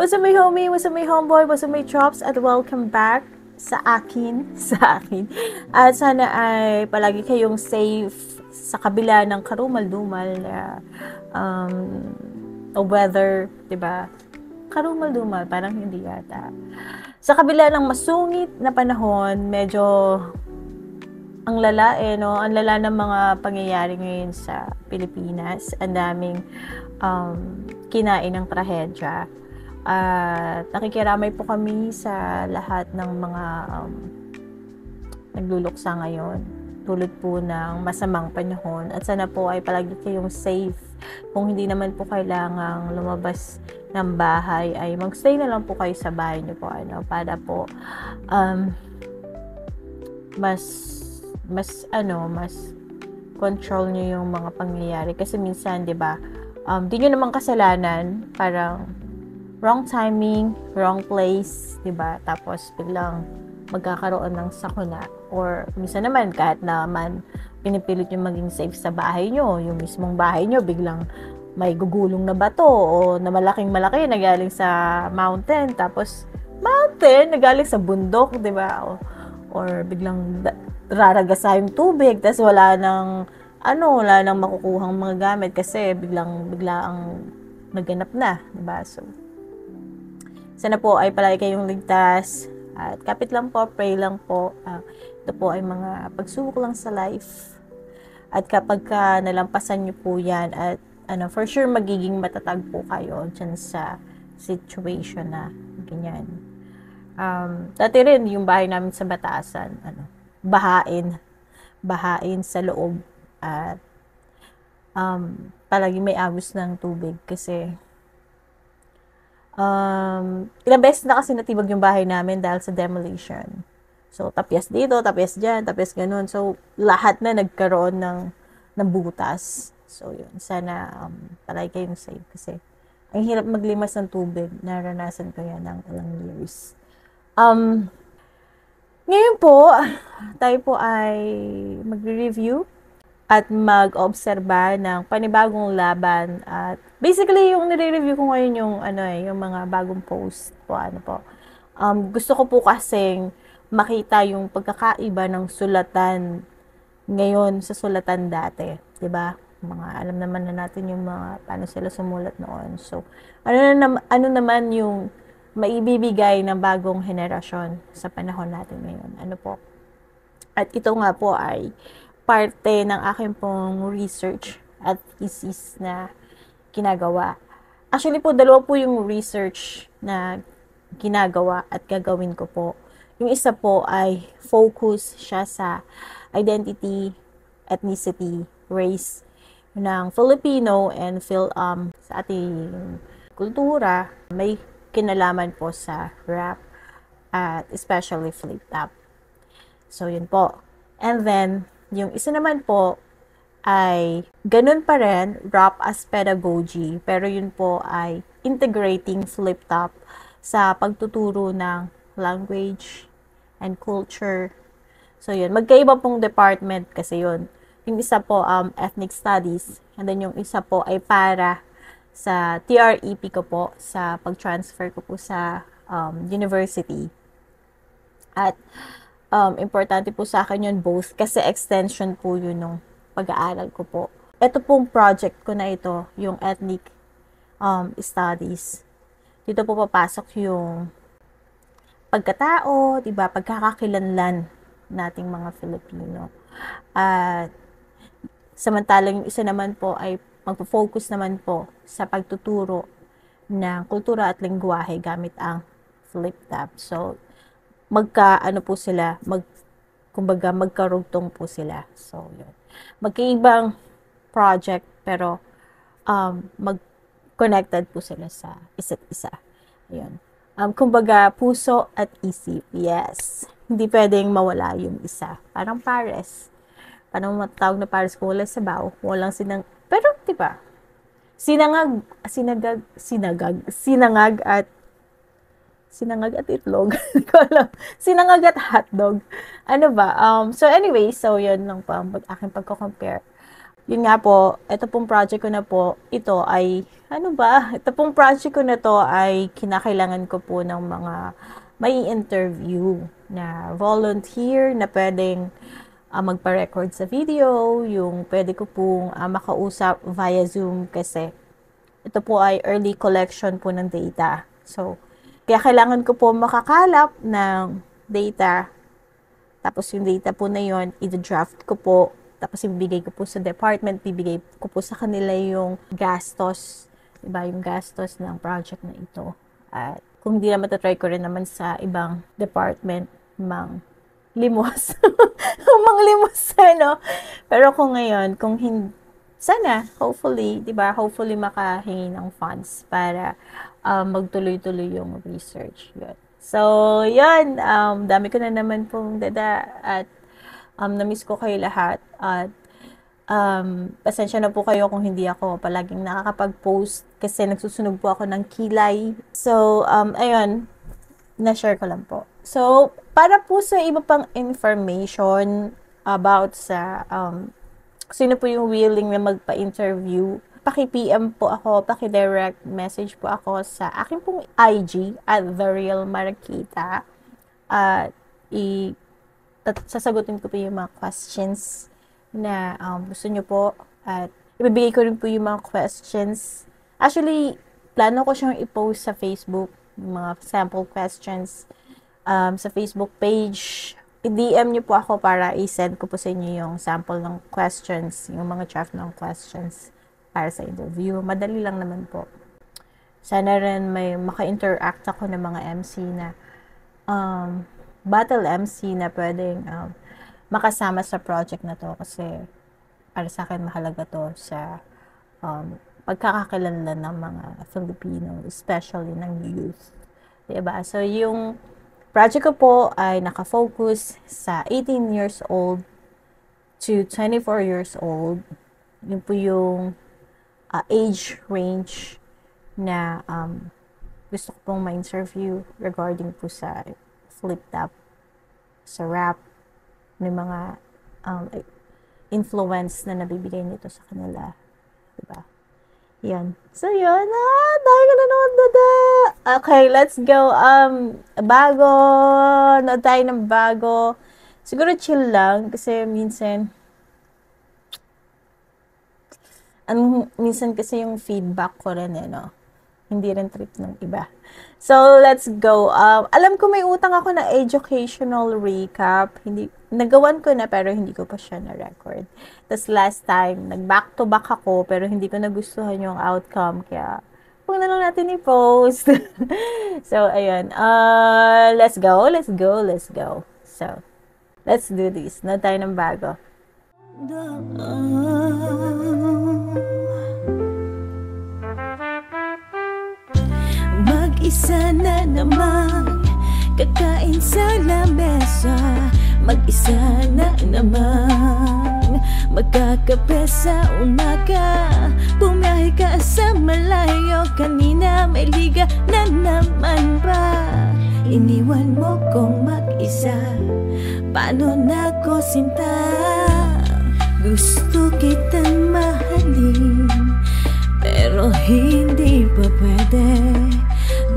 What's up, my homie? What's up, my homeboy? What's up, my chops? At welcome back sa akin. At sana ay palagi kayong safe sa kabila ng karumal-dumal na weather, diba? Karumal-dumal, parang hindi yata. Sa kabila ng masungit na panahon, medyo ang lala no? Ang lala ng mga pangyayari ngayon sa Pilipinas. Ang daming kinain ng trahedya. At nakikiramay po kami sa lahat ng mga nagluluksa ngayon. Tulad po ng masamang panahon. At sana po ay palagi kayong safe. Kung hindi naman po kailangang lumabas ng bahay, ay magstay na lang po kayo sa bahay niyo po. Para po mas control niyo yung mga pangyayari. Kasi minsan, di ba, di nyo naman kasalanan, parang wrong timing, wrong place, di ba? Tapos biglang magkakaroon ng sakuna. Or minsan naman, kahit naman pinipilit nyo maging safe sa bahay nyo, yung mismong bahay nyo, biglang may gugulong na bato o na malaking-malaki na galing sa mountain. Tapos mountain na galing sa bundok, di ba? Or biglang raragasa yung tubig, tapos wala nang makukuhang mga gamit kasi bigla ang naganap na, diba? So, sana po ay palagi kayong ligtas at kapit lang po, pray lang po. Ito po ay mga pagsubok lang sa life. At kapag nalampasan nyo po yan at for sure magiging matatag po kayo dyan sa situation na ganyan. Dati rin yung bahay namin sa Batasan, bahain sa loob at palagi may agos ng tubig kasi ilang beses na kasi natibag yung bahay namin dahil sa demolition. So, tapyas dito, tapyas dyan, tapyas ganun. So, lahat na nagkaroon ng butas. So, yun. Sana palagi kayong safe kasi ang hirap maglimas ng tubig. Naranasan ko yan ng ilang years. Ngayon po, tayo po ay magre-review at mag-obserba ng panibagong laban. At basically, yung nire-review ko ngayon yung mga bagong post po. Gusto ko po kasing makita yung pagkakaiba ng sulatan ngayon sa sulatan dati. 'Di ba? Alam naman na natin yung mga paano sila sumulat noon. So, ano naman yung maibibigay ng bagong henerasyon sa panahon natin ngayon. At ito nga po ay parte ng aking pong research at thesis na ginagawa. Actually po, dalawa po yung research na ginagawa at gagawin ko po. Yung isa po ay focus siya sa identity, ethnicity, race ng Filipino and sa ating kultura. May kinalaman po sa rap at especially flip top. So, yun po. And then, yung isa naman po ay ganun pa rin, rap as pedagogy, pero yun po ay integrating flip top sa pagtuturo ng language and culture. So, yun. Magkaiba pong department kasi yun. Yung isa po, ethnic studies, and then yung isa po ay para sa TREP ko po, sa pag-transfer ko po sa university. At importante po sa akin yun both kasi extension po yun ng pag-aaral ko po. Ito pong project ko na ito, yung ethnic studies. Dito po papasok yung pagkatao, diba, pagkakakilanlan nating mga Filipino. At samantalang yung isa naman po ay magpo-focus naman po sa pagtuturo ng kultura at lengguwahe gamit ang flip top. So, magkarugtong po sila. So, yun. Magkaibang project, pero mag-connected po sila sa isa't isa. Ayun. Kumbaga, puso at isip. Yes. Hindi pwedeng mawala yung isa. Parang pares. Parang matawag na pares kung walang sabaw, walang pero, diba? Sinangag at itlog. Sinangag at hotdog. So anyway, so yun lang po ang aking pagko-compare. yun nga po, ito pong project ko na po, ito ay, ano ba? Ito pong project ko na to ay kinakailangan ko po ng mga may interview na volunteer na pwedeng magpa-record sa video, yung pwede ko pong makausap via Zoom kasi ito po ay early collection po ng data. So, kaya kailangan ko po makakalap ng data. Tapos yung data po na yon, i-draft ko po. Tapos ibibigay ko po sa department, bibigay ko po sa kanila yung gastos. Diba? Yung gastos ng project na ito. At kung hindi naman tatry ko rin naman sa ibang department, mang limos. Mang limos, ano? Pero kung ngayon, kung hindi, sana, hopefully, di ba, hopefully makahingi ng funds para magtuloy-tuloy yung research. Yun. So, yun, dami ko na naman pong dada at na-miss ko kayo lahat at pasensya na po kayo kung hindi ako palaging nakakapag-post kasi nagsusunog po ako ng kilay. So, ayun, na-share ko lang po. So, para po sa iba pang information about sa sino po yung willing na magpa-interview, paki-PM po ako, paki-direct message po ako sa aking pong IG at The Real Marikita. At sasagutin ko po yung mga questions na gusto nyo po. At ibibigay ko rin po yung mga questions. Actually, plano ko siyang i-post sa Facebook, mga sample questions sa Facebook page. I-DM nyo po ako para i-send ko po sa inyo yung sample ng questions, yung mga draft ng questions para sa interview. Madali lang naman po. Sana rin may maka-interact ako ng mga MC na battle MC na pwedeng makasama sa project na to kasi para sa akin mahalaga to sa pagkakakilanlan ng mga Filipino, especially ng youth. Diba? So, yung project ko po ay nakafocus sa 18 years old to 24 years old. Yun po yung age range na gusto ko pong ma-interview regarding po sa flip-top, sa rap, may mga influence na nabibigay nito sa kanila. Diba? Yan. So, yun. Dahil ka na naman, dada. Okay, let's go. Bago. No tayo ng bago. Siguro chill lang. Kasi minsan, minsan kasi yung feedback ko rin, no? Hindi rin trip ng iba. So, let's go. Alam ko may utang ako na educational recap. Nagawan ko na pero hindi ko pa siya na-record. Tapos last time, nag-back to back ako pero hindi ko nagustuhan yung outcome. Kaya, huwag na lang natin i-post. So, ayun. Let's go. So, let's do this. Na tayo ng bago. Mag-isa na naman kakain sa lamesa, mag-isa na naman magkakape sa umaga. Bumiyahe ka sa malayo, kanina may liga na naman ba? Iniwan mo kong mag-isa, paano na ko sinta? Gusto kitang mahalin, pero hindi pa pwede.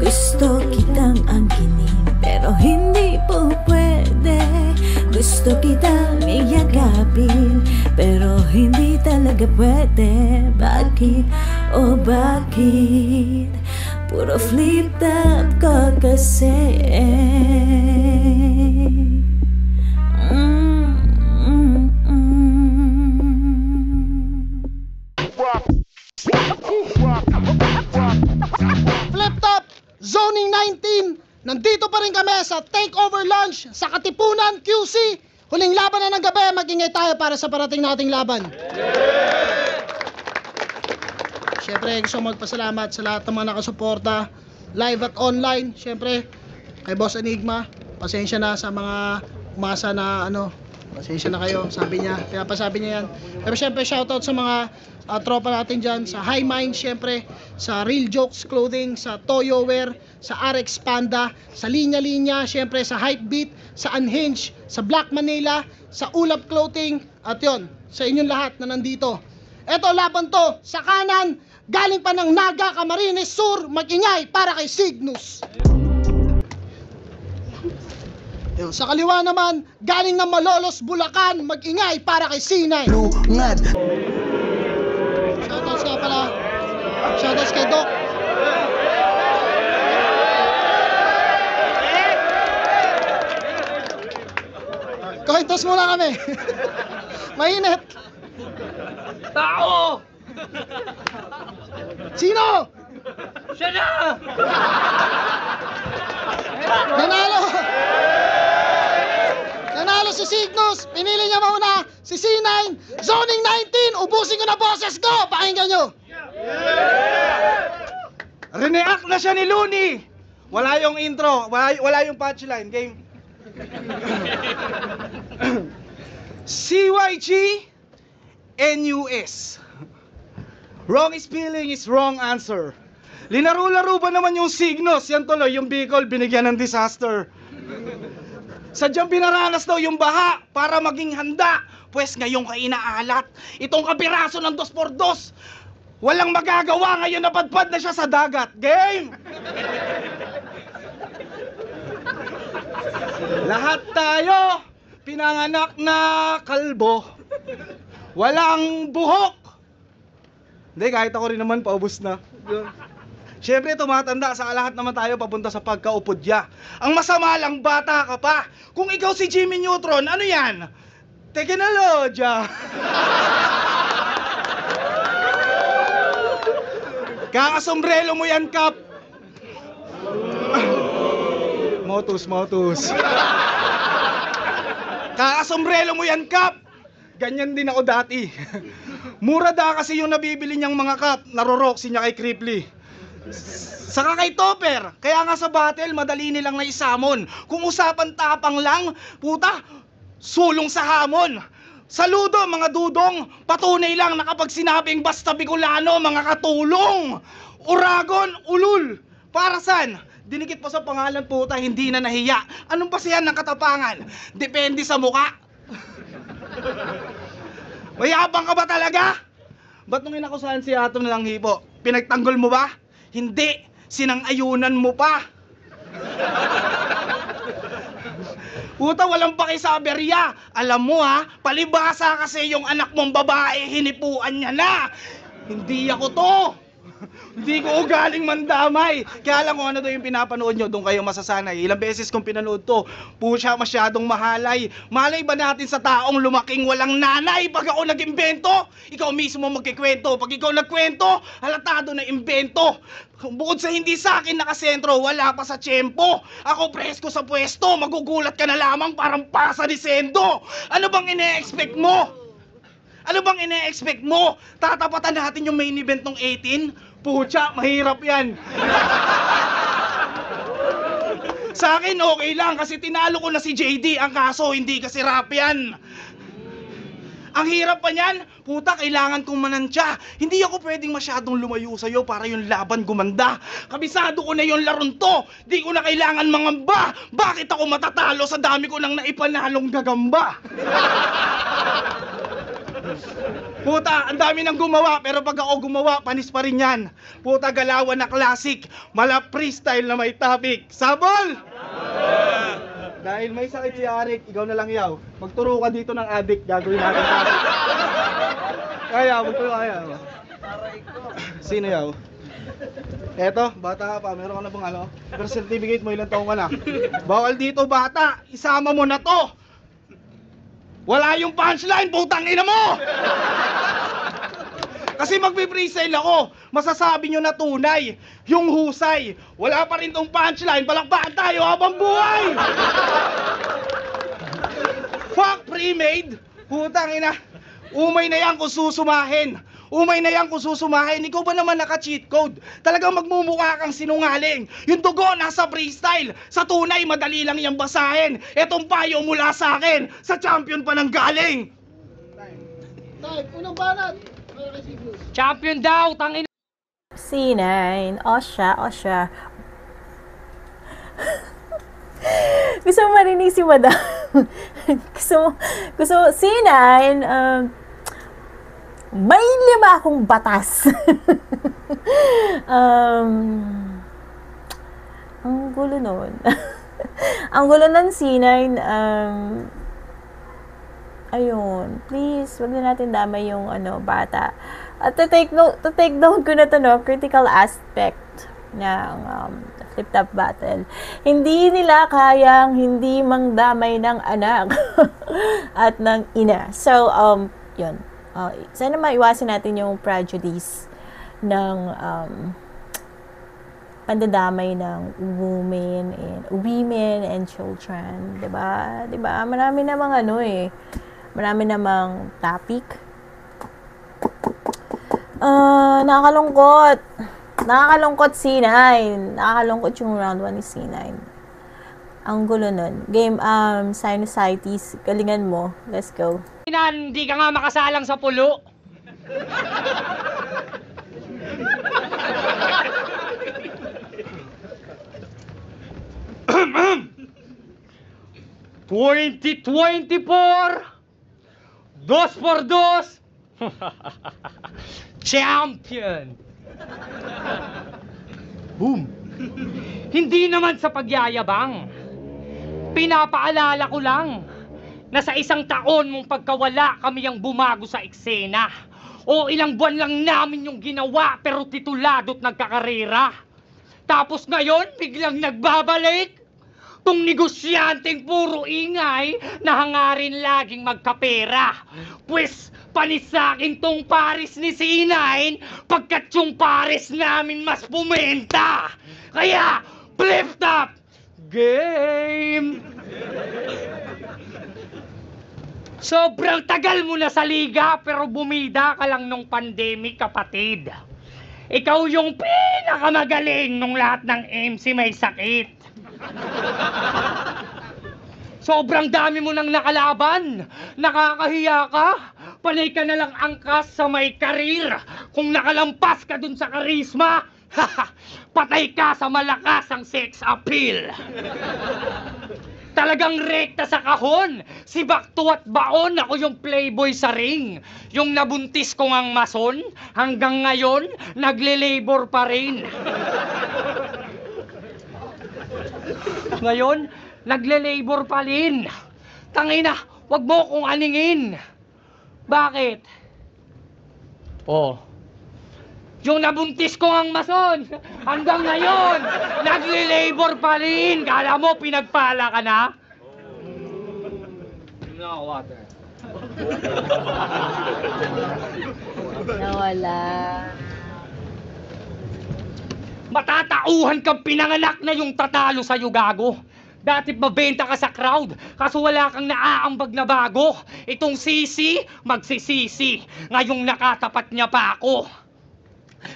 Gusto kitang angkinin, pero hindi po pwede. Gusto kitang iyagapin, pero hindi talaga pwede. Bakit, oh bakit? Puro flip-top ka kasi. Flip-top Zoning 19. Nandito pa rin kami sa Takeover Lunch sa Katipunan, QC. Huling laban na ng gabi, mag-ingay tayo para sa parating nating laban. Siyempre, gusto magpasalamat sa lahat ng mga nakasuporta, live at online. Siyempre, kay Boss Enigma, pasensya na sa mga umasa na pasensya na kayo, sabi niya. Kaya pa sabi niya yan. Pero siyempre, shoutout sa mga tropa natin dyan, sa High Mind, siyempre, sa Real Jokes Clothing, sa Toyo Wear, sa RX Panda, sa Linya Linya, siyempre sa Hypebeat, sa Unhinged, sa Black Manila, sa Ulap Clothing, at yon sa inyong lahat na nandito. Eto, laban to. Sa kanan, galing pa ng Naga, Camarines Sur, mag-ingay para kay Cygnus. Yun, sa kaliwa naman, galing ng Malolos, Bulacan, mag-ingay para kay C9. Shoutouts nga pala. Shoutouts kay Doc. Cointos muna kami. Mainit. Tao! Sino? Siya na! Nanalo si Cygnus. Pinili niya mauna si C9. Zoning 19. Ubusin ko na boses ko. Pakinggan nyo. Reneact na siya ni Looney! Wala yung intro, wala yung punchline. Game. CYG NUS. Wrong spelling is wrong answer. Linaro-laro ba naman yung Cygnus? Yan tuloy, yung Bicol binigyan ng disaster. Sadyang pinaranas daw yung baha para maging handa. Pwes ngayong kainaalat, itong kapiraso ng 2x2, walang magagawa ngayon, napadpad na siya sa dagat. Game! Lahat tayo pinanganak na kalbo, walang buhok. Hindi, kahit ako rin naman, paubos na. Siyempre, tumatanda sa lahat naman tayo papunta sa pagkaupodya. Ang masama lang, bata ka pa. Kung ikaw si Jimmy Neutron, ano yan? Teknolodya. Kakasombrelo mo yan, Kap. Motus. Kakasombrelo mo yan, Kap. Ganyan din ako dati. Mura da kasi yung nabibili niyang mga Kap. Naroroksi niya kay Cripply. Saka kay Topper. Kaya nga sa battle, madali nilang naisamon. Kung usapan tapang lang, puta, sulong sa hamon. Saludo mga dudong, patunay lang na kapag sinabing basta Bicolano, mga katulong. Uragon, ulul. Para saan? Dinikit pa sa pangalan, puta, hindi na nahiya. Anong basihan ng katapangan? Depende sa muka. Mayabang ka ba talaga? Ba't nung inakusahan si Atom na lang hipo? Pinagtanggol mo ba? Hindi, sinang-ayunan mo pa. Puta, walang paki sa aberya. Alam mo ha, palibasa kasi yung anak mong babae, hinipuan niya na. Hindi ako to. Hindi ko ugaling mandamay. Kaya lang kung ano daw yung pinapanood nyo, doon kayo masasanay. Ilang beses kong pinanood to, pusya masyadong mahalay. Malay ba natin sa taong lumaking walang nanay? Pag ako nag-imbento, ikaw mismo magkikwento. Pag ikaw nagkwento, halatado na imbento. Bukod sa hindi sa akin nakasentro, wala pa sa tiyempo. Ako presko sa pwesto, magugulat ka na lamang parang pasa ni Sendo. Ano bang ine-expect mo? Ano bang ine-expect mo? Tatapatan natin yung main event ng 18? Pucha, mahirap yan. Sa akin okay lang kasi tinalo ko na si JD. Ang kaso hindi kasi rap yan. Ang hirap pa niyan, puta, kailangan kong manansya. Hindi ako pwedeng masyadong lumayo sa'yo para yung laban gumanda. Kabisado ko na yung laron to. Di ko na kailangan mangamba. Bakit ako matatalo sa dami ko nang naipanalong gagamba? Puta, ang dami nang gumawa, pero pag ako gumawa, panis pa rin yan. Puta, galawan na classic, mala freestyle na may topic. Sabol! Dahil may sakit si Arik, ikaw na lang yaw. Magturo ka dito ng addict, gagawin natin topic. Kaya, magturo kaya. Sino yaw? Eto, bata ka pa, meron ka na bang ano? Birth certificate mo, ilang taong ka na? Bawal dito bata, isama mo na to! Wala yung punchline, putang ina mo! Kasi magpi-freestyle ako, masasabi nyo na tunay, yung husay. Wala pa rin tong punchline, palakpakan tayo habang buhay! Fuck pre-made! Putang ina, umay na yan kung susumahin. Umay na yan kung susumahin. Ikaw ba naman naka-cheat code? Talagang magmumukha kang sinungaling. Yung dugo nasa freestyle. Sa tunay, madali lang yung basahin. Etong payo mula sa akin. Sa champion pa nang galing. Time, unang banat. Champion daw, tangin. C9. O siya. Gusto mo marinig si Madam? gusto C9, May 5 akong batas. Ang gulo nun. Ang gulo ng C9, ayun, please, wag na natin damay yung bata. At to take note ko na to, critical aspect ng flip-top battle. Hindi nila kayang hindi mangdamay ng anak at ng ina. So, yun. Sana maiwasan natin yung prejudice ng pandadamay ng women and children, 'di ba? 'Di ba? Marami namang topic. Nakakalungkot. Nakakalungkot C9. Nakakalungkot yung round 1 ni C9. Ang gulo nun. Game, sinusitis. Galingan mo. Let's go. Hindi ka nga makasalang sa pulo. 2024 dos por dos champion. Boom. Hindi naman sa pagyayabang. Pinapaalala ko lang na sa isang taon mong pagkawala kami ang bumago sa eksena. O ilang buwan lang namin yung ginawa pero titulado't nagkakarera. Tapos ngayon biglang nagbabalik. Tong negosyanteng puro ingay na hangarin laging magkapera. Pwes, panis sa akin tong pares ni C9 pagkat yung pares namin mas pumenta. Kaya, flip top game! Sobrang tagal mo na sa liga pero bumida ka lang nung pandemic, kapatid. Ikaw yung pinakamagaling nung lahat ng MC may sakit. Sobrang dami mo nang nakalaban. Nakakahiya ka. Panay ka na lang angkas sa may karir. Kung nakalampas ka dun sa karisma, patay ka sa malakas ang sex appeal. Talagang rekta sa kahon. Si Bakto at Baon, ako yung playboy sa ring. Yung nabuntis ko ngang mason, hanggang ngayon, nagle-labor pa rin. Ngayon, nagle-labor pa rin. Tangina, wag mo kong aningin. Bakit? Oh. Yung nabuntis ko ang mason, hanggang ngayon, nagle-labor pa rin. Kala mo, pinagpala ka na? Water. Nawala. Matatauhan kang pinanganak na yung tatalo sa'yo, gago. Dati mabenta ka sa crowd, kaso wala kang naaambag na bago. Itong sisi, magsisisi. Ngayong nakatapat niya pa ako.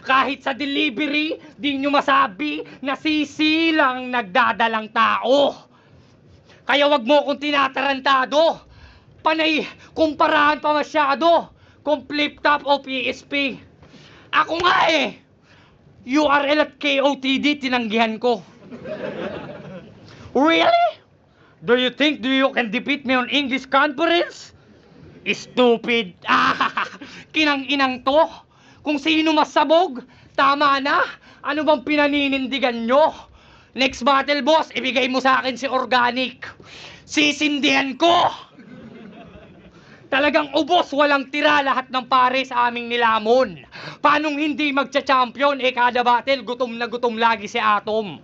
Kahit sa delivery, di nyo masabi na sisi lang nagdadalang tao. Kaya wag mo kong tinatarantado. Panay, kumparahan pa masyado kung flip top o PSP. Ako nga eh. URL at KOTD tinanggihan ko. Really? Do you think you can defeat me on English conference? Stupid. Kinang-inang to. Kung sino masabog, tama na. Ano bang pinaninindigan nyo? Next battle, boss, ibigay mo sa akin si Organic. Sisindihan ko. Talagang ubos, walang tira lahat ng pare sa aming nilamon. Paanong hindi magcha-champion, kada battle, gutom na gutom lagi si Atom.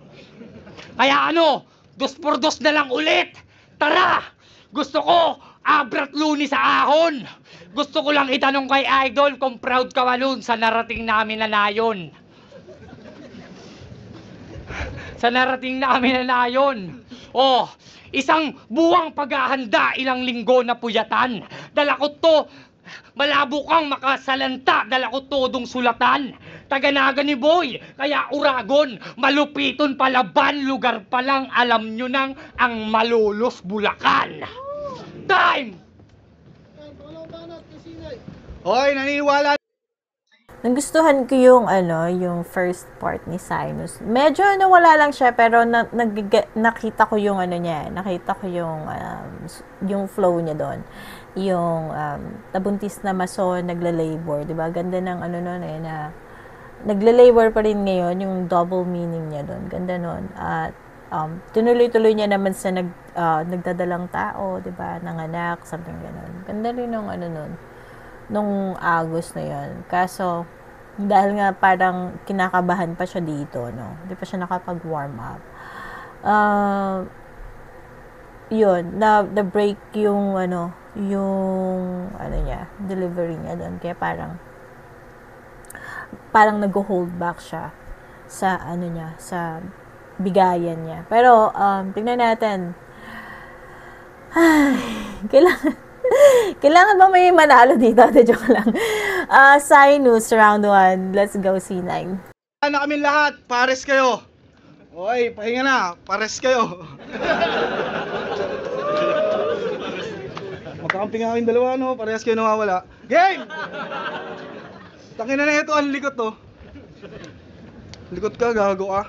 Kaya ano, 2 por 2 na lang ulit. Tara! Gusto ko, abrat luni sa ahon. Gusto ko lang itanong kay Idol kung proud ka ba nun sa narating namin na nayon. Sa narating namin na nayon. Oh, isang buwang paghahanda, ilang linggo na puyatan. Dala ko to, malabo kang makasalanta, dala ko todong sulatan. Taganaga ni Boy, kaya Uragon, malupiton palaban, lugar pa lang alam nyo nang ang Malolos, Bulacan. Time! Hoy, naniniwala. Nagustuhan ko yung yung first part ni Sinus. Medyo nawala lang siya pero nakita ko yung niya, nakita ko yung flow niya doon. Yung nabuntis na maso, nagla-labor, 'di ba? Ganda ng noon na nagla-labor pa rin ngayon, yung double meaning niya doon. Ganda noon. At tinuloy-tuloy niya naman sa nagdadalang tao, 'di ba? Nanganak, something gano'n. Ganda rin ng noon. Nung August na yon. Kaso, dahil nga parang kinakabahan pa siya dito, no? Hindi pa siya nakapag-warm up. Yun, na-break yung, niya, delivery niya doon. Kaya parang nag-hold back siya sa, niya, sa bigayan niya. Pero, tingnan natin. Ay, kailangan ba may manalo dito? Joke lang. Sinus, round 1. Let's go, C9. Ano kami lahat? Pares kayo. Oy, pahinga na. Pares kayo. Magkakamping nga kayong dalawa, no? Parehas kayo nawawala. Game! Tangin na ito, ang likot, to. Likot ka, gago ka.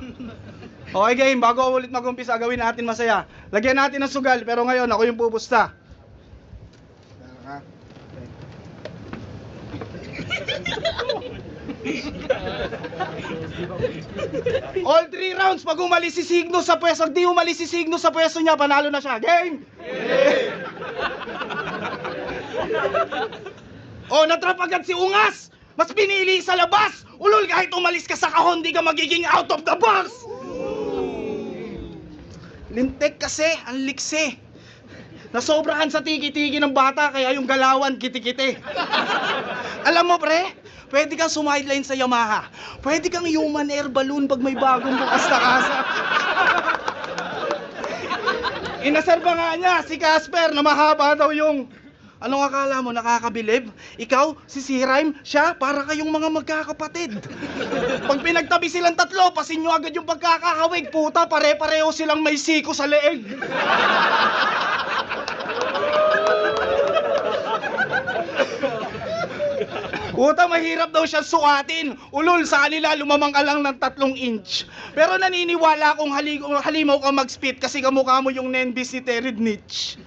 Okay, game. Bago ako ulit mag-umpisa, gawin natin masaya. Lagyan natin ng sugal, pero ngayon, ako yung pupusta. All 3 rounds, pag umalis si Signo sa pwesto, di umalis si Signo sa pwesto niya, panalo na siya. Game! Oh, natrap agad si Ungas! Mas pinili sa labas! Ulol, kahit umalis ka sa kahon, di ka magiging out of the box! Lintek kasi, ang liksi. Nasobrahan sa tiki-tiki ng bata, kaya yung galawan, kiti-kiti. Alam mo, pre, pwede kang sumideline sa Yamaha. Pwede kang human air balloon pag may bagong bukas na kasa. Inasarba nga niya si Casper na mahaba daw yung... Anong akala mo, nakakabilib? Ikaw, si Rhyme, siya, para kayong mga magkakapatid. Pag pinagtabi silang tatlo, pasin nyo agad yung pagkakahawig. Puta, pare-pareho silang may siko sa leeg. Puta, mahirap daw siya sukatin. Ulol, sa kanila lumamang ka lang ng 3 inch. Pero naniniwala akong halimaw ka mag-spit kasi kamukha mo yung Nenbis ni Terry Nitch.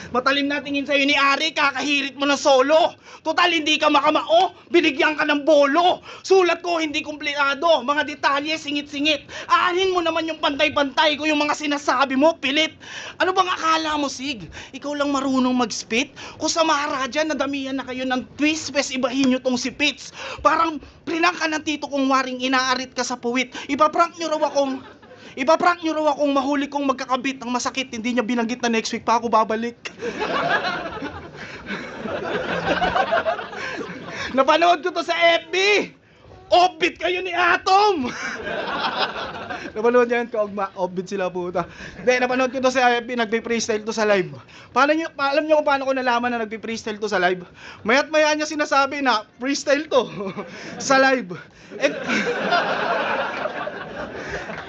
Matalim na tingin sa'yo ni Ari, kakahirit mo na solo. Total, hindi ka makamao, binigyan ka ng bolo. Sulat ko, hindi kumpletado, mga detalye, singit-singit. Aanin mo naman yung pantay-pantay ko, yung mga sinasabi mo, pilit. Ano bang akala mo, Sig? Ikaw lang marunong mag-spit? Kung sa Maharaja, nadamihan na kayo ng twist, pes ibahin nyo tong si Pitts. Parang prinang ka ng tito kong waring inaarit ka sa puwit. Ipaprank nyo raw akong mahuli kong magkakabit ang masakit. Hindi niya binanggit na next week pa ako babalik. Napanood ko to sa FB. Offbeat kayo ni Atom. Napanood niya yun, kaugma. Offbeat sila, puta. Hindi, napanood ko to sa FB. Nagbe-freestyle to sa live. Alam niyo kung paano ko nalaman na nagbe-freestyle to sa live? Maya't maya niya sinasabi na freestyle to sa live.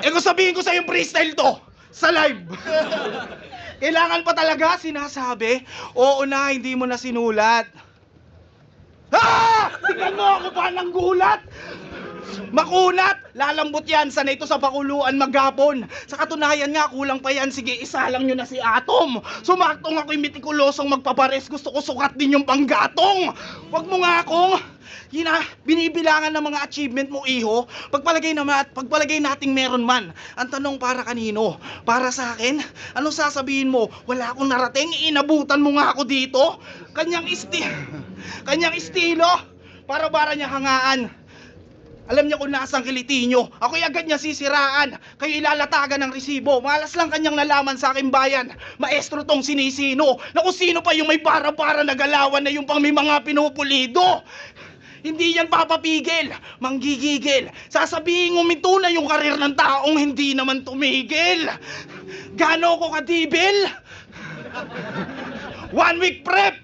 Kung sabihin ko sa yung freestyle to sa live. Kailangan pa talaga sinasabi? Oo na, hindi mo na sinulat. Tingnan mo ako pa ng gulat. Makunat, lalambot yan, sanay ito sa pakuluan maghapon. Sa katunayan nga, kulang pa yan, sige isa lang nyo na si Atom. Sumaktong ako'y metikulosong magpapares, gusto ko sukat din yung panggatong. Wag mo nga akong binibilangan ng mga achievement mo, iho. Pagpalagay nating meron man. Ang tanong, para kanino? Para sa akin? Anong sasabihin mo? Wala akong narating, inabutan mo nga ako dito. Kanyang estilo, para niya hangaan. Alam niya kung nasang kiliti nyo. Ako'y agad niya sisiraan. Kayo ilalatagan ng resibo. Malas lang kanyang nalaman sa aking bayan. Maestro tong sinisino. Na kung sino pa yung may para-para na galawan na yung pang may mga pinupulido. Hindi yan papapigil. Manggigigil. Sasabihin uminto na yung karir ng taong hindi naman tumigil. Gano ko kadibil? 1 week prep.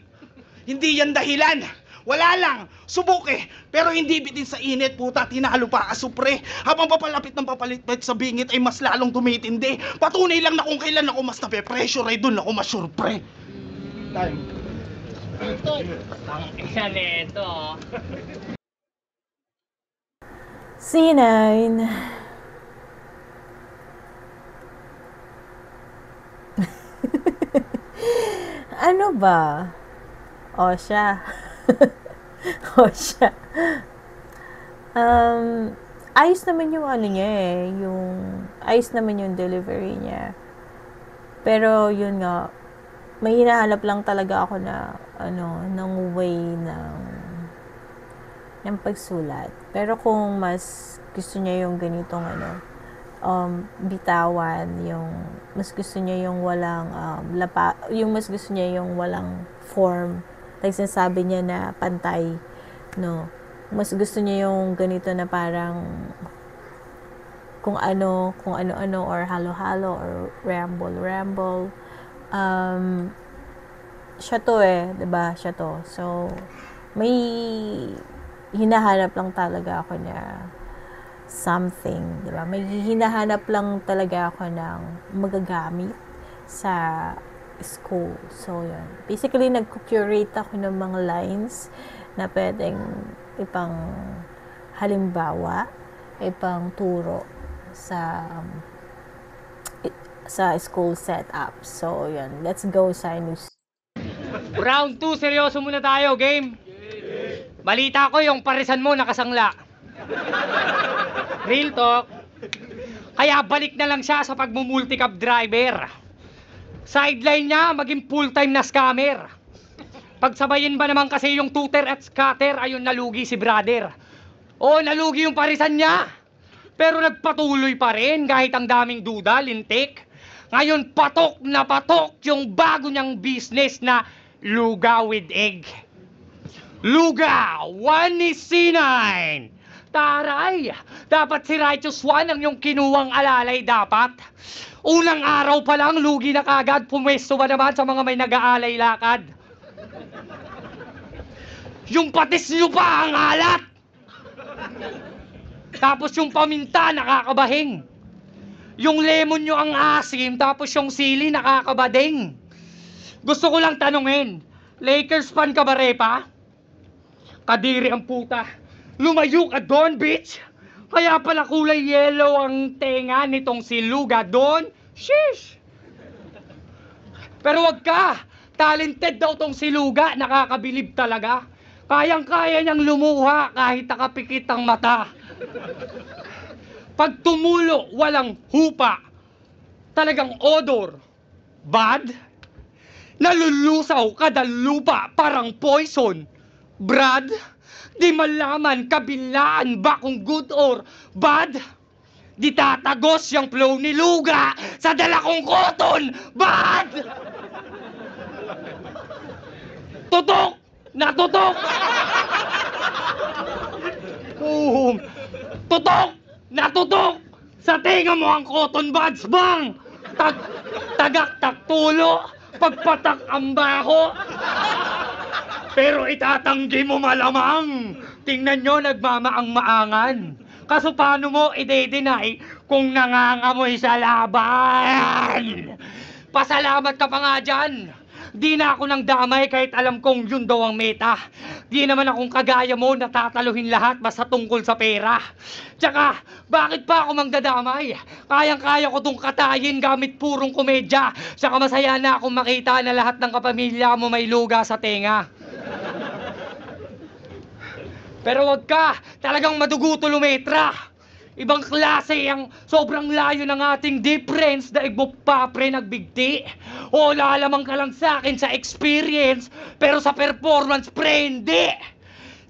Hindi yan dahilan. Wala lang, subok eh. Pero hindi bitin sa init, puta, tinalo pa asupre. Habang papalapit ng papalitpit sa bingit ay mas lalong tumitindi. Patunay lang na kung kailan ako mas nape-pressure ay dun ako masurpre. Time. Ang isa nito. C9. Ano ba? O siya. O siya. Ayos naman yung ano niya eh. Ayos naman yung delivery niya. Pero yun nga, may hinahanap lang talaga ako na ng way ng pagsulat. Pero kung mas gusto niya yung ganitong bitawan, mas gusto niya yung walang mas gusto niya yung walang form. Like sinasabi niya na pantay, no. Mas gusto niya yung ganito na parang kung ano or halo-halo or ramble. Siya to eh, 'di ba? Siya to. So may hinahanap lang talaga ako na something, 'di ba? May hinahanap lang talaga ako ng magagamit sa school. So yun. Basically nagko-curate ako ng mga lines na pwedeng ipang halimbawa, ipang turo sa school setup. So yun. Let's go, Sinus. Round 2, seryoso muna tayo, game. Balita ko yung parisan mo nakasangla. Real talk. Kaya balik na lang siya sa pagmumulticab driver. Sideline niya, maging full-time na scammer. Pagsabayin ba naman kasi yung tutor at scatter, ayun nalugi si brother. O, nalugi yung parisan niya. Pero nagpatuloy pa rin kahit ang daming duda, lintik. Ngayon patok na patok yung bago niyang business na luga with egg. Luga, 1 is C9. Taray, dapat si Righteous One ang yung kinuwang alalay dapat. Unang araw pa lang, lugi na kagad, pumwesto ba naman sa mga may nag-aalay lakad. Yung patis nyo pa ang alat. Tapos yung paminta nakakabahing. Yung lemon nyo ang asim, tapos yung sili nakakabading. Gusto ko lang tanungin, Lakers fan ka ba, Repa? Kadiri ang puta. Lumayo ka doon, bitch! Kaya pala kulay yellow ang tenga nitong si Luga doon. Sheesh! Pero wag ka! Talented daw tong si Luga, nakakabilib talaga. Kayang-kaya niyang lumuha kahit nakapikit ang mata. Pag tumulo, walang hupa. Talagang odor. Bad? Nalulusaw kada lupa, parang poison. Brad? Di malaman kabilaan ba kung good or bad? Di tatagos yung flow ni Luga sa dala kong cotton. Bad! Tutok! Natutok! Tutok! Natutok! Sa tenga mo ang cotton buds, bang! Tagak-tak tulo, pagpatak ang baho. Pero itatanggi mo malamang. Tingnan nyo, nagmamaang-maangan. Kaso paano mo i-deny kung nangangamoy sa laban? Pasalamat ka pa nga dyan. Di na ako nang damay kahit alam kong yun daw ang meta. Di naman akong kagaya mo na tataluhin lahat basta tungkol sa pera. Tsaka, bakit pa ako mangdadamay? Kayang-kaya ko tong katayin gamit purong komedya. Tsaka masaya na akong makita na lahat ng kapamilya mo may luga sa tenga. Pero wag ka, talagang madugutulometra. Ibang klase ang sobrang layo ng ating difference na igmupapre nagbigti. O lalamang ka lang sa akin sa experience, pero sa performance pre, hindi.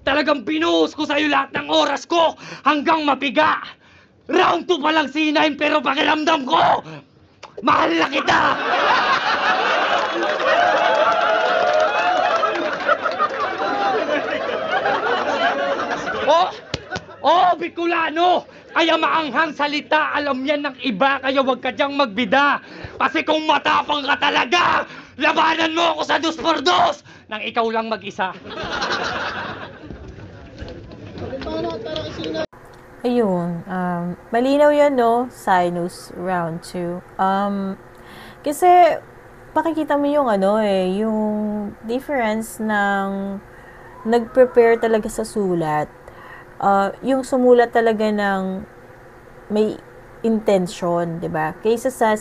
Talagang binuhos ko sa'yo lahat ng oras ko hanggang mapiga. Round 2 pa lang C9 pero pakiramdam ko, mahal na kita. Bicolano! Kaya maanghang salita, alam yan ng iba, kaya wag ka diyang magbida. Kasi kung matapang ka talaga, labanan mo ako sa 2x2 nang ikaw lang mag-isa. Ayun, malinaw yan, no? Sinus, round 2. Kasi, pakikita mo yung yung difference ng nag-prepare talaga sa sulat yung sumulat talaga ng may intention, 'di ba? Kaysa sa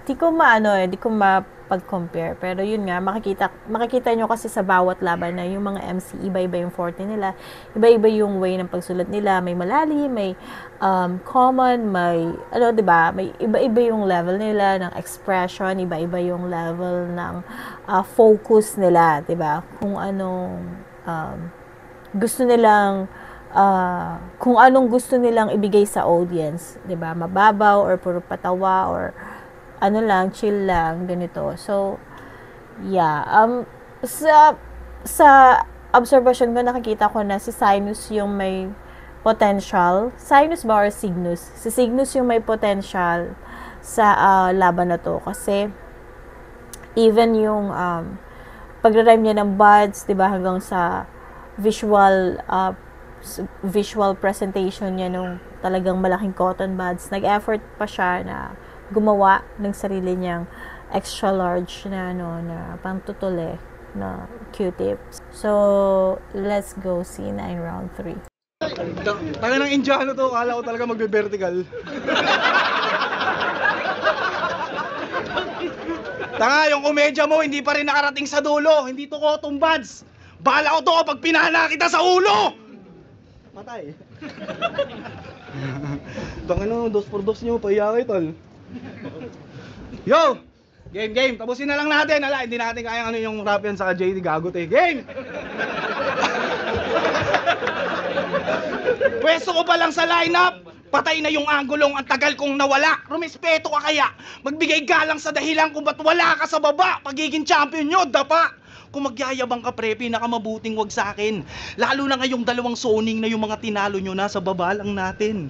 di ko mapag-compare, pero yun nga, makikita nyo kasi sa bawat laban na yung mga MC, iba-iba yung forte nila, iba-iba yung way ng pagsulat nila, may malalim, may common, may, 'di ba, may iba-iba yung level nila ng expression, iba-iba yung level ng focus nila, 'di ba? Kung anong gusto nilang kung anong gusto nilang ibigay sa audience, 'di ba? Mababaw or puro patawa or chill lang, ganito. So, yeah. Sa observation ko, nakikita ko na si Sinus yung may potential. Sinus ba or Cygnus? Si Cygnus yung may potential sa laban na to. Kasi, even yung pag-rhyme niya ng buds, diba, hanggang sa visual presentation niya nung talagang malaking cotton buds, nag-effort pa siya na gumawa ng sarili niyang extra large na na pantutuli na Q-tips. So, let's go C9 round 3. Tayo ng Indiano to, kala ko talaga magbe-vertical. Tanga, yung komedya mo hindi pa rin nakarating sa dulo. Hindi to cotton buds. Bala ko to kapag pinahana kita sa ulo. Patay. Tanga no, 2x2 nyo, pahiya kayo tol. Yo! Game! Tapusin na lang natin. Hindi natin kayang yung rap yan sa JD gagot eh. Game! Pwesto ko pa lang sa lineup. Patay na yung anggulong, ang tagal kong nawala. Rumespeto ka kaya. Magbigay galang sa dahilan kung ba't wala ka sa baba. Pagiging champion nyo, dapa. Kung magyayabang ka pre, pinakamabuting wag sa akin. Lalo na ngayong dalawang zoning na yung mga tinalo nyo na sa baba lang natin.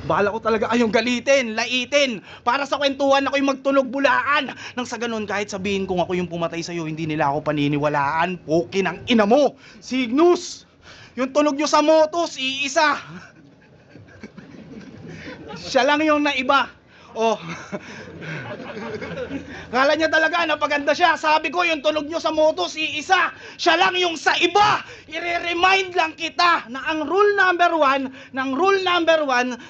Bala ko talaga kayong galitin, laitin. Para sa kwentuhan ako'y magtunog bulaan. Nang sa ganun kahit sabihin kung ako yung pumatay sa'yo, hindi nila ako paniniwalaan. Pukin ang ina mo, Cygnus. Yung tunog nyo sa motos, iisa. Siya lang yung naiba. Oh. Kala niya talaga napaganda siya. Sabi ko yung tunog nyo sa motos, iisa. Siya lang yung sa iba. I-remind lang kita na ang rule number 1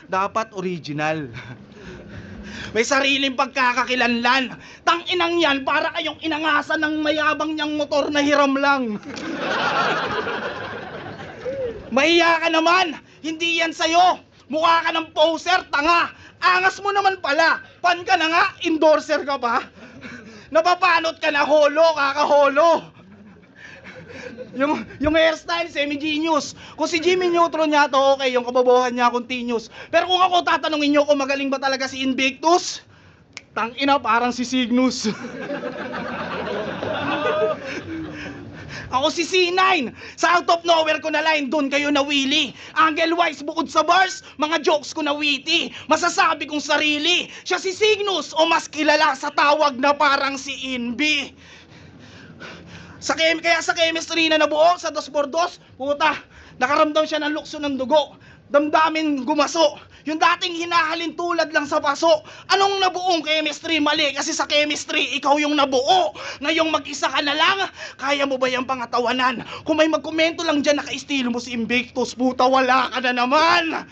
dapat original. May sariling pagkakakilanlan. Tang-inang yan para kayong inangasan ng mayabang niyang motor na hiram lang. Mahiya ka naman. Hindi yan sa'yo. Mukha ka ng poser, tanga. Angas mo naman pala. Pan ka na nga, endorser ka pa. Napapanot ka na, holo, kakaholo. Yung hairstyle, semi-genius. Kung si Jimmy Neutron niya to, okay, yung kababuhan niya continuous. Pero kung ako tatanungin niyo kung magaling ba talaga si Invictus, tangina parang si Cygnus. Ako si C9. Sa out of nowhere ko na line, doon kayo nawili. Angle-wise, bukod sa bars, mga jokes ko na witty. Masasabi kong sarili, siya si Cygnus o mas kilala sa tawag na parang si Inbi. Kaya sa chemistry na nabuo sa 2x2, puta, nakaramdam siya ng lukso ng dugo. Damdamin gumaso. Yung dating hinahalin tulad lang sa paso. Anong nabuong chemistry? Mali, kasi sa chemistry, ikaw yung nabuo. Ngayong mag-isa ka na lang, kaya mo ba yung pangatawanan? Kung may magkomento lang dyan, naka-estilo mo si Invictus, puta, wala ka na naman.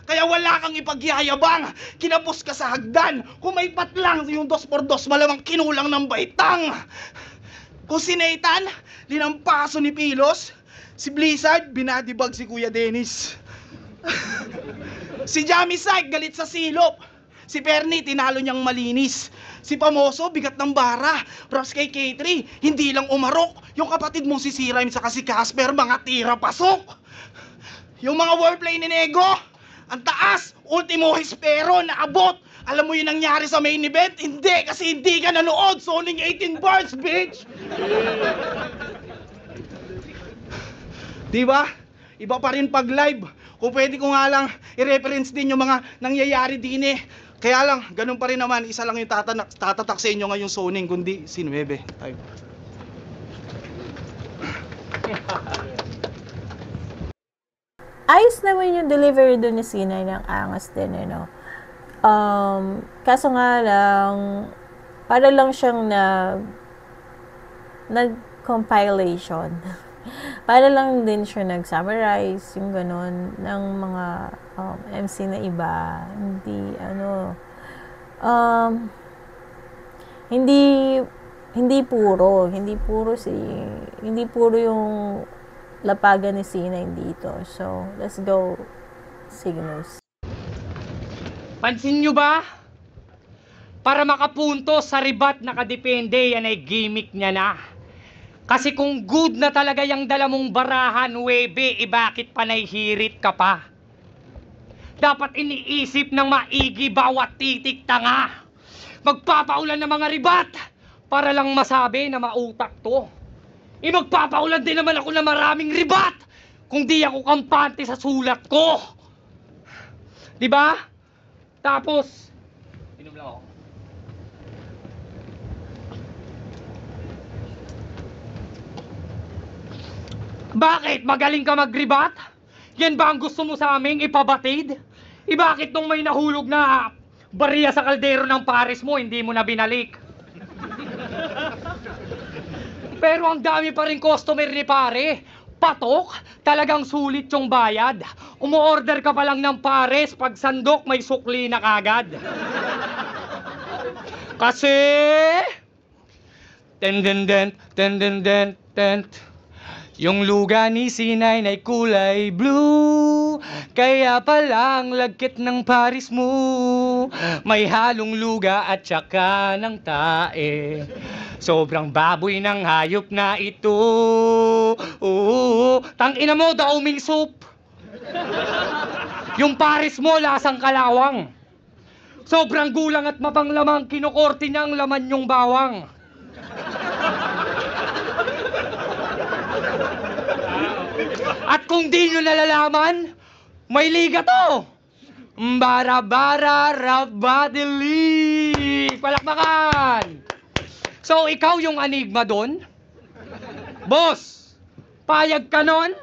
Kaya wala kang ipagyayabang. Kinapos ka sa hagdan. Kung may patlang yung 2x2, malamang kinulang ng baitang. Kung si Nathan, linampaso ni Pilos. Si Blizzard, binadibag si Kuya Dennis. Si Jamie Syke, galit sa silop. Si Perny, tinalo niyang malinis. Si Pamoso, bigat ng bara. Props kay K3, hindi lang umarok. Yung kapatid mong si C-Rhyme saka si Casper, mga tira pasok. Yung mga wordplay ni Nego, ang taas, ultimo hispero, naabot. Alam mo yung nangyari sa main event? Hindi, kasi hindi ka nanood. Zoning 18 bars, bitch! Diba? Iba pa rin pag live. Kung pwede ko nga lang i-reference din yung mga nangyayari din eh. Kaya lang, ganun pa rin naman. Isa lang yung tatatak sa inyo ngayong zoning, kundi si 9. Type. Ayos naman yung delivery doon ni Sinay ng angas din, kaso nga lang, para lang siyang nag-compilation. Para lang din siya nag-summarize yung ganon ng mga MC na iba. Hindi puro yung lapagan ni C9 dito. So, let's go, Cygnus. Pansin nyo ba? Para makapunto sa ribat nakadepende, yan ay gimmick niya na. Kasi kung good na talaga yung dala mong barahan, webe, bakit panayhirit ka pa? Dapat iniisip ng maigi bawat titik tanga. Magpapaulan ng mga ribat para lang masabi na mautak to. Magpapaulan din naman ako ng maraming ribat kung di ako kampante sa sulat ko. Diba? Tapos, inom lang ako. Bakit? Magaling ka magribat? Yan ba ang gusto mo sa aming ipabatid? Bakit nung may nahulog na bariya sa kaldero ng pares mo, hindi mo na binalik? Pero ang dami pa rin customer ni pare. Patok, talagang sulit yung bayad. Umu-order ka pa lang ng pares, pag sandok may sukli na kagad. Kasi... Yung luga ni C9 ay kulay blue, kaya palang lagkit ng paris mo. May halong luga at saka ng tae. Sobrang baboy ng hayop na ito. Tangina mo, dauming soup. Yung paris mo, lasang kalawang. Sobrang gulang at mapanglamang, kinukorte niya ang laman yung bawang. At kung di nyo nalalaman, may liga to! Bara-bara rabadili! Palakpakan! So, ikaw yung enigma doon? Boss, payag ka nun?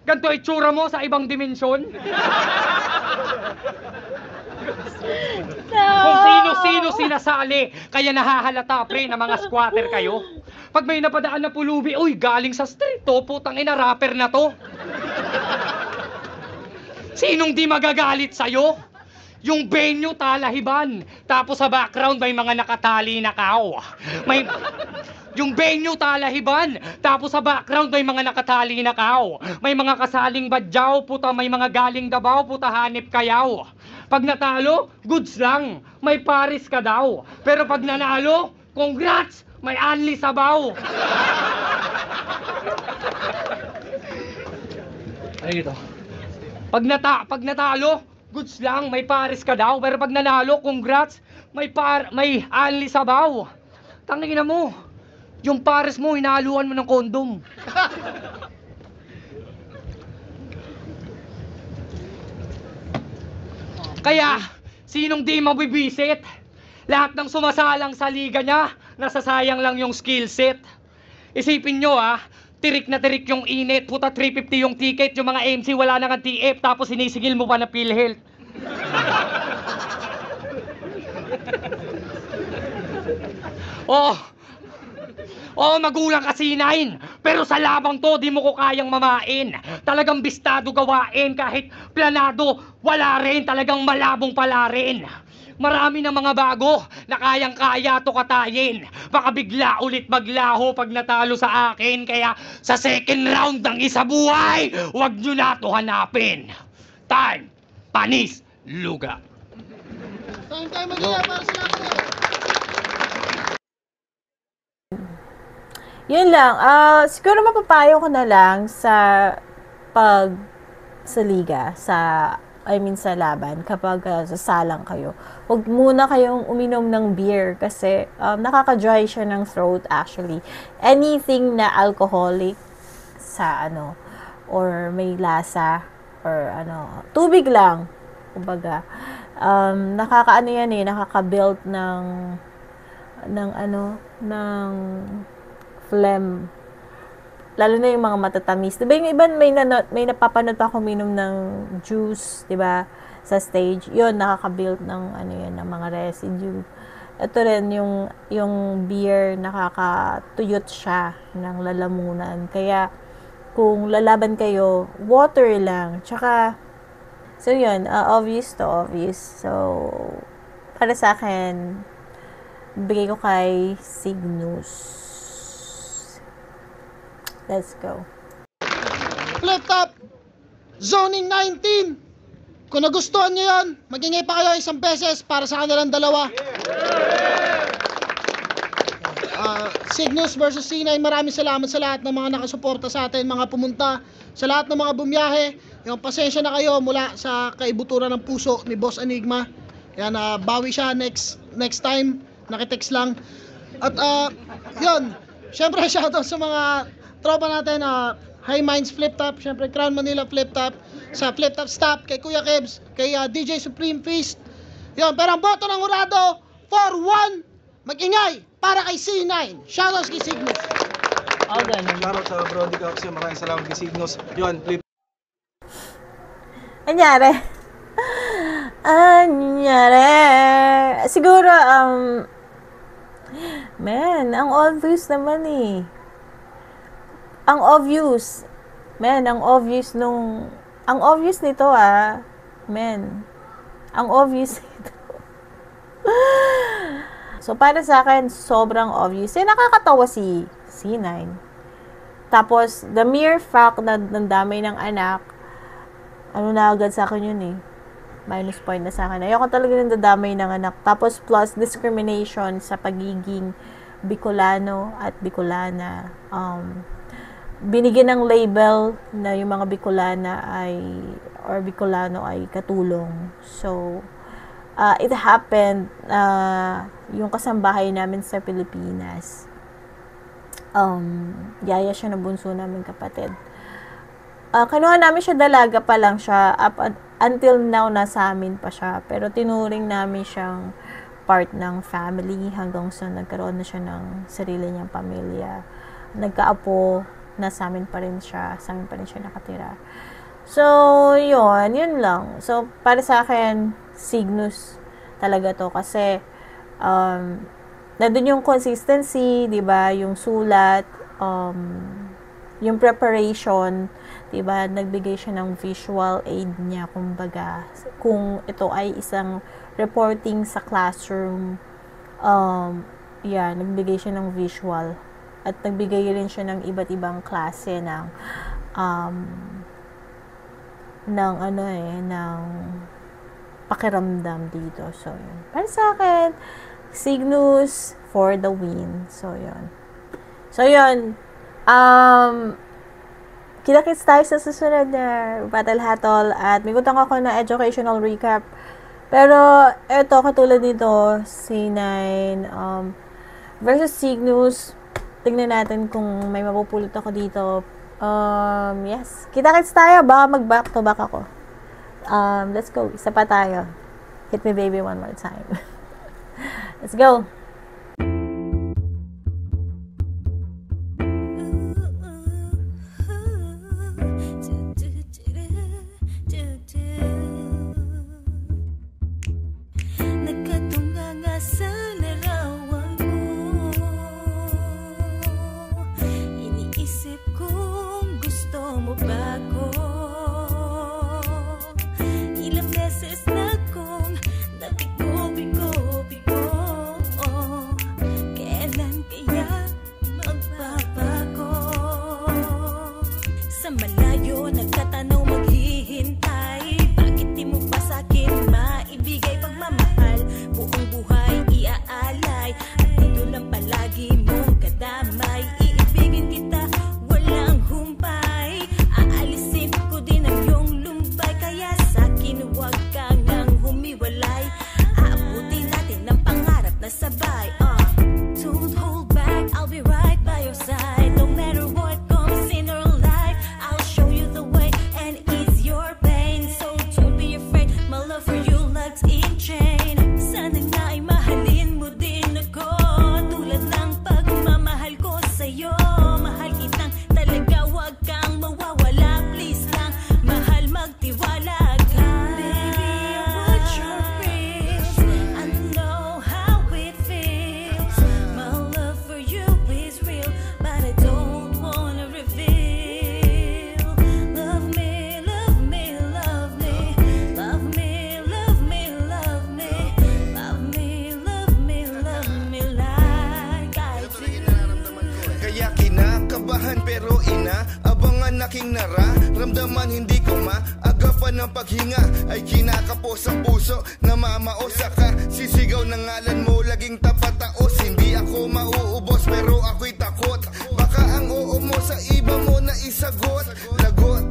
Ganito itsura mo sa ibang dimensyon? Kung sino-sino sinasali, kaya nahahalata pre na mga squatter kayo. Pag may napadaan na pulubi, uy, galing sa street to, putang ina, rapper na to. Sinong di magagalit sa'yo? Yung venue talahiban, tapos sa background may mga nakatali na kao. Yung venue talahiban, tapos sa background may mga nakatali na kao. May mga kasaling badyaw, puta, may mga galing Davao, puta, hanip kayaw. Pag natalo, goods lang, may paris ka daw. Pero pag nanalo, congrats, may anli sabaw. Ay, ito. Pag natalo, goods lang, may paris ka daw. Pero pag nanalo, congrats, may anli sabaw. Tangina mo, yung paris mo, hinahaluan mo ng kondom. Kaya, sinong di mabibisit? Lahat ng sumasalang sa liga niya, nasasayang lang yung skill set. Isipin nyo tirik na tirik yung init, puta 350 yung ticket, yung mga MC wala nang TF, tapos sinisingil mo pa na PhilHealth. Magulang ka C9, pero sa labang to, di mo ko kayang mamain. Talagang bistado gawain, kahit planado, wala rin, talagang malabong pala rin. Marami ng mga bago na kayang-kaya to katayin. Baka bigla ulit maglaho pag natalo sa akin. Kaya sa second round ng isa buhay, huwag nyo na to hanapin. Time, panis, luga. Time mag-iya para sa laban. Yun lang. Siguro mapapayo ko na lang sa liga, sa laban, kapag sasalang kayo. Huwag muna kayong uminom ng beer kasi nakaka-dry siya ng throat actually. Anything na alcoholic sa or may lasa or tubig lang. Kumbaga, nakaka-build ng phlegm. Lalo na yung mga matatamis. Diba yung iba may napapanood pa ako uminom ng juice, diba? Sa stage. Yun, nakaka-build ng ng mga residue. Ito rin, yung beer, nakakatuyot siya ng lalamunan. Kaya, kung lalaban kayo, water lang. Tsaka, so yun, obvious to obvious. So, para sa akin, bigay ko kay Cygnus. Let's go. Flip top, zoning 19. Kung nagustuhan nyo yun, magingay pa kayo isang beses para sa kanilang dalawa. Cygnus versus C9, maraming salamat sa lahat ng mga nakasuporta sa atin, mga pumunta, sa lahat ng mga bumiyahe. Yung pasensya na kayo mula sa kaibuturan ng puso ni Boss Enigma. Yan, bawi siya next time, nakitext lang. At yun, syempre shoutout sa mga tropa natin, High Minds Flip Top, syempre Crown Manila Flip Top, sa Flip Top Stop, kay Kuya Kebs, kay DJ Supreme Feast. Yun, pero ang boto ng Urado, 4-1, mag-ingay para kay C9. Shoutouts kay Cygnus. All done. Shoutout sa Brody Cox, maraming salamat kay Cygnus. Yun, Flip. Anyari? Siguro, man, ang obvious naman eh. Ang obvious nito man. Ang obvious nito. So, para sa akin, sobrang obvious. Nakakatawa si C9. Tapos, the mere fact na nandamay ng anak, na agad sa akin yun eh. Minus point na sa akin. Ayoko talaga ng dadamay ng anak. Tapos, plus discrimination sa pagiging Bicolano at Bicolana. Binigyan ng label na yung mga Bicolana or Bicolano ay katulong. So, it happened, yung kasambahay namin sa Pilipinas, yaya siya na bunso namin kapatid. Kinuha namin siya, dalaga pa lang siya, until now nasa amin pa siya, pero tinuring namin siyang part ng family hanggang sa nagkaroon na siya ng sarili niyang pamilya. Nagkaapo, nasa amin pa rin siya, nakatira. So, yun lang. So, para sa akin, Cygnus talaga to kasi nandun yung consistency, 'di ba? Yung sulat, yung preparation, 'di ba? Nagbigay siya ng visual aid niya, kumbaga. Kung ito ay isang reporting sa classroom, nagbigay siya ng visual at nagbigay rin siya ng iba't ibang klase ng pakiramdam dito. So, yun. Para sa akin, Cygnus for the win. So, yun. Kita-kits tayo sa susunod na Battle Hatol at may gutang ako na educational recap. Pero, eto, katulad nito, C9 versus Cygnus. Tingnan natin kung may mapupulot ako dito. Yes. Kita-kits tayo. Baka mag-back to back ako. Let's go. Isa pa tayo. Hit me baby one more time. Let's go. Nagkatunganga sa larawan mo, iniisip kung gusto mo ba ko. Ilang beses na kong nabigo-bigo, kailan kaya magbabago? Sa malayo nagtatanaw maghihintay, bakit di mo pa sa'kin maibigay pagmamahal? Buong buhay iaalay, at dito lang palagi mong kadamay. Iibigin kita, walang humpay, aalisin ko din ang iyong lumbay. Kaya sa'kin huwag kang aking nararamdaman, hindi ko maagapan ng paghinga. Ay kinakapos ang puso, namamaos ka. Sisigaw ng ngalan mo, laging tapataos. Hindi ako mauubos, pero ako'y takot. Baka ang oo mo sa iba mo na isagot. Lagot,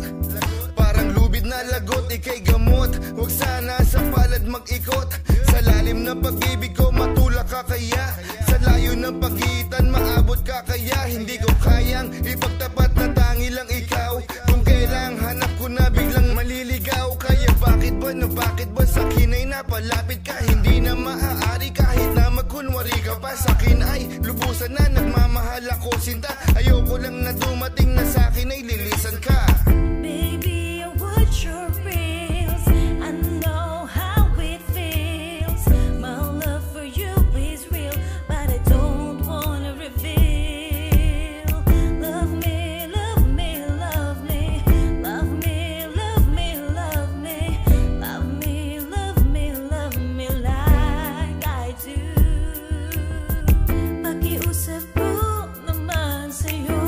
parang lubid na lagot, ikay gamot. Huwag sana sa palad mag-ikot. Sa lalim ng pag-ibig ko, matulak ka kaya. Sa layo ng pagitan, maabot ka kaya. Hindi ko kayang ipagtapat na tangi lang ikaw. Kung kailang hanap ko na biglang maliligaw. Kaya bakit ba sa akin ay napalapit ka? Hindi na maaari kahit na magkunwari ka pa. Sa akin ay lubusan na nagmamahal ako sinta. Ayoko lang na dumating na sa akin ay lilisan ka. Baby, I watch your reels. I know how it feels. My love for you is real, but I don't wanna reveal. Love me, love me, love me. Love me, love me, love me. Love me, love me, love me like I do. Pakiusap ko naman sa'yo.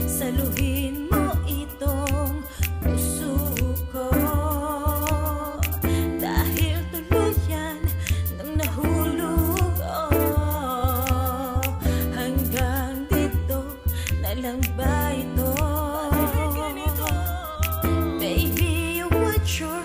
Saluhin mo itong puso ko. Dahil tuluyan nang nahulog, hanggang dito na lang ba ito? Baby, what's your